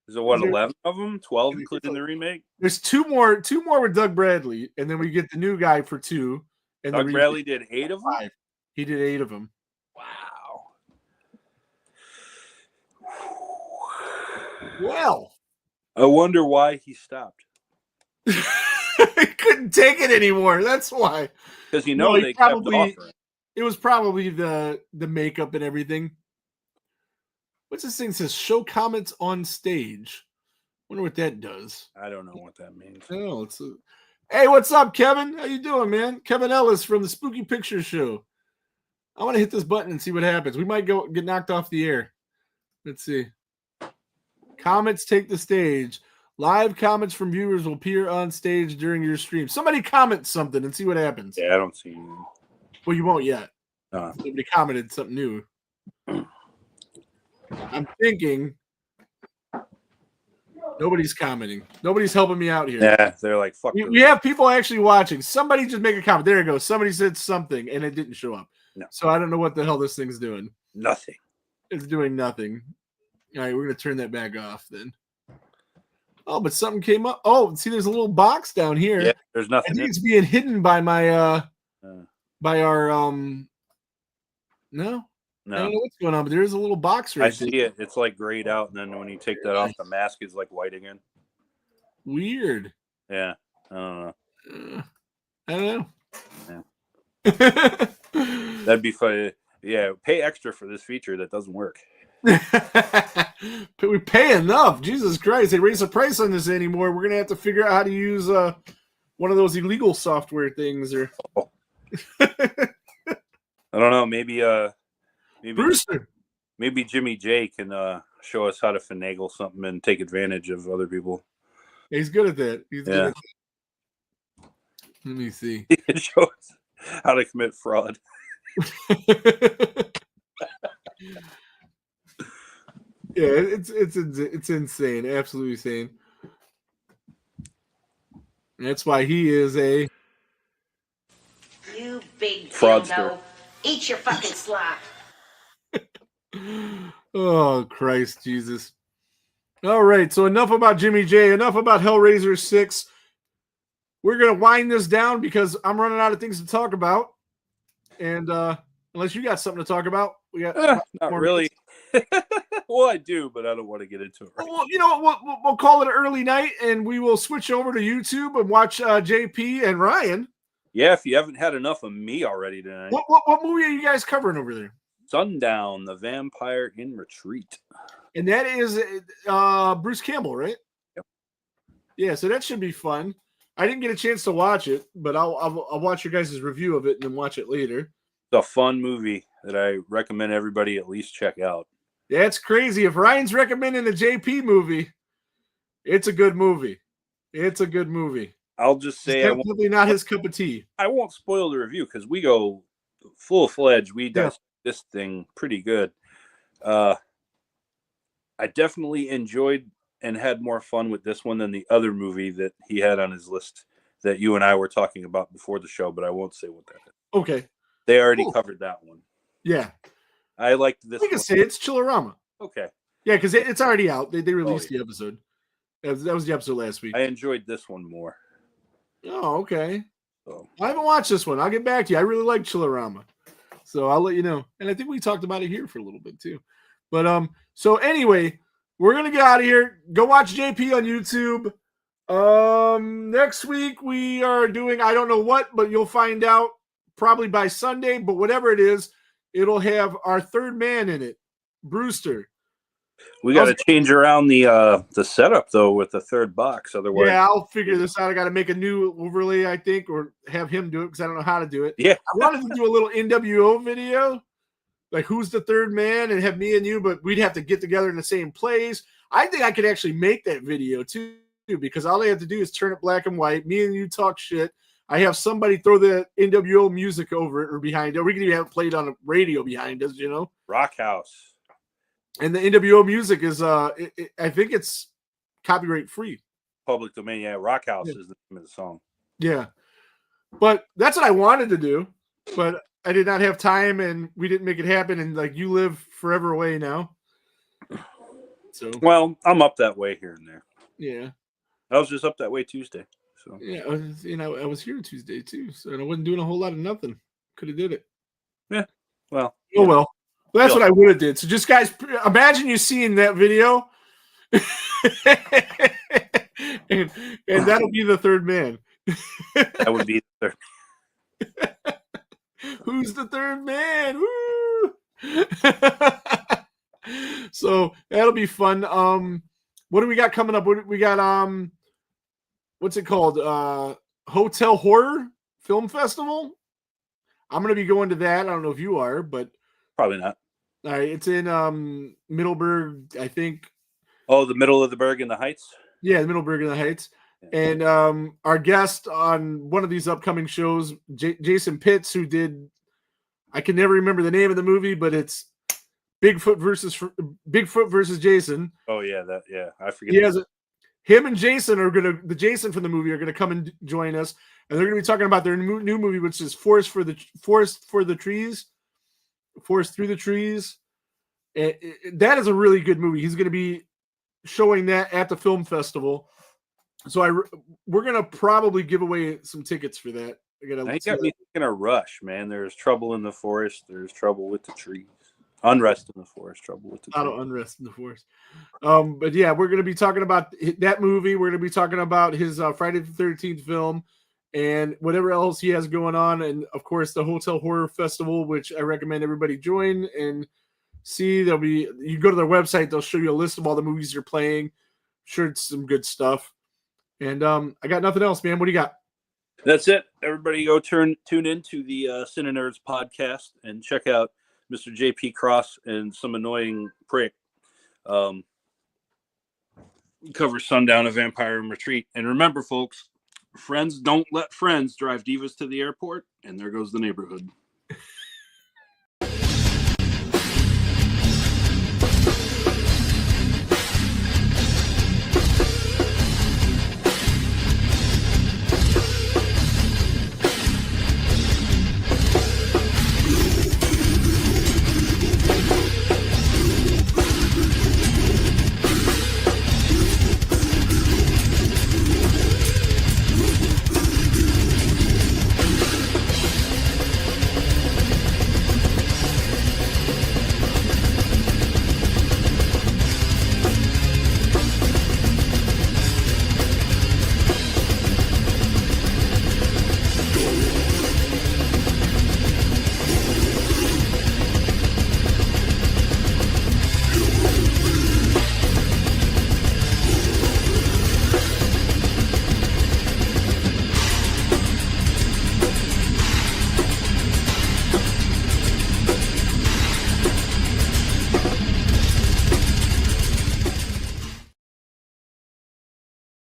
Is it 11 of them? 12 including the remake? There's two more with Doug Bradley, and then we get the new guy for 2. And Doug Bradley did 8 of them? 5. He did 8 of them. Wow. Well. I wonder why he stopped. He couldn't take it anymore. That's why. Because they kept offering. It was probably the makeup and everything. What's this thing says? Show comments on stage. Wonder what that does. I don't know what that means. Oh, hey, what's up, Kevin? How you doing, man? Kevin Ellis from the Spooky Picture Show. I want to hit this button and see what happens. We might get knocked off the air. Let's see. Comments take the stage. Live comments from viewers will appear on stage during your stream. Somebody comment something and see what happens. Yeah, I don't see anything. Well, you won't yet. Somebody commented something new. I'm thinking nobody's commenting. Nobody's helping me out here. Yeah, they're like, fuck. We have people actually watching. Somebody just make a comment. There you go. Somebody said something and it didn't show up. No. So I don't know what the hell this thing's doing. Nothing. It's doing nothing. All right, we're going to turn that back off then. Oh, but something came up. Oh, see, there's a little box down here. Yeah, there's nothing. I think it's being hidden by my by our No. I don't know what's going on, but there is a little box right there. I see it. It's like grayed out, and then when you take that off, the mask is like white again. Weird. Yeah. I don't know. I don't know. That'd be funny. Yeah, pay extra for this feature that doesn't work. We pay enough. Jesus Christ, they raise the price on this anymore. We're gonna have to figure out how to use one of those illegal software things, or I don't know. Maybe Brewster. Maybe Jimmy J can show us how to finagle something and take advantage of other people. He's good at that. He's good at that. Let me see. He can show us how to commit fraud. Yeah, it's insane, absolutely insane. That's why he is a you big fraudster. Eat your fucking slop. Oh Christ, Jesus! All right, so enough about Jimmy J. Enough about Hellraiser 6. We're gonna wind this down because I'm running out of things to talk about, and unless you got something to talk about, we got not really. Well, I do, but I don't want to get into it. Right well, you know, we'll call it an early night, and we will switch over to YouTube and watch JP and Ryan. Yeah, if you haven't had enough of me already tonight. What movie are you guys covering over there? Sundown, the Vampire in Retreat. And that is Bruce Campbell, right? Yep. Yeah, so that should be fun. I didn't get a chance to watch it, but I'll watch your guys' review of it and then watch it later. It's a fun movie that I recommend everybody at least check out. Yeah, it's crazy. If Ryan's recommending a JP movie, it's a good movie. It's a good movie. I'll just say it's definitely not his cup of tea. I won't spoil the review because we go full-fledged. We dissect this thing pretty good. I definitely enjoyed and had more fun with this one than the other movie that he had on his list that you and I were talking about before the show, but I won't say what that is. Okay. They already covered that one. Yeah. I liked this one. I can say it's Chillerama. Okay. Yeah, because it's already out. They released the episode. That was the episode last week. I enjoyed this one more. Oh, okay. So. I haven't watched this one. I'll get back to you. I really like Chillerama. So I'll let you know. And I think we talked about it here for a little bit too. But so anyway, we're gonna get out of here. Go watch JP on YouTube. Next week we are doing I don't know what, but you'll find out probably by Sunday. But whatever it is, it'll have our third man in it, Brewster. We got to change around the setup though with the third box. Otherwise, yeah, I'll figure this out. I got to make a new overlay, I think, or have him do it because I don't know how to do it. Yeah, I wanted to do a little NWO video, like who's the third man, and have me and you, but we'd have to get together in the same place. I think I could actually make that video too, because all I have to do is turn it black and white. Me and you talk shit. I have somebody throw the NWO music over it or behind it. We can even have it played on a radio behind us, you know? Rock House. And the NWO music is, I think it's copyright free. Public domain, yeah. Rock House is the name of the song. Yeah. But that's what I wanted to do, but I did not have time and we didn't make it happen. And like you live forever away now. So, well, I'm up that way here and there. Yeah. I was just up that way Tuesday. So yeah, I was here Tuesday too. So and I wasn't doing a whole lot of nothing. Could have did it. Yeah. Well. Oh well. Well, that's what I would have did. So just guys, imagine you seeing that video, and that'll be the third man. That would be the third. Who's the third man? Woo! So that'll be fun. What do we got coming up? We got what's it called? Hotel Horror Film Festival. I'm gonna be going to that. I don't know if you are, but probably not. All right, it's in Middleburg, I think. Oh, the middle of the Berg and the Heights? Yeah, the Middleburg and the Heights. Yeah. And our guest on one of these upcoming shows, Jason Pitts, who did, I can never remember the name of the movie, but it's Bigfoot versus Jason. Oh yeah, I forget. Him and Jason the Jason from the movie are gonna come and join us, and they're gonna be talking about their new movie, which is Forest Through the Trees. That is a really good movie. He's going to be showing that at the film festival. So we're going to probably give away some tickets for that. You got me thinking a rush, man. There's trouble in the forest. There's trouble with the trees. Unrest in the forest. Trouble with the trees. Unrest in the forest. But yeah, we're going to be talking about that movie. We're going to be talking about his Friday the 13th film. and whatever else he has going on. And of course, the Hotel Horror Festival, which I recommend everybody join and see. There'll be, you go to their website, they'll show you a list of all the movies they're playing. I'm sure it's some good stuff. And I got nothing else, man. What do you got? That's it. Everybody go tune into the Cine Nerds podcast and check out Mr. JP Cross and some annoying prick. Cover Sundown, A Vampire in Retreat. And remember, folks, friends don't let friends drive divas to the airport, and there goes the neighborhood.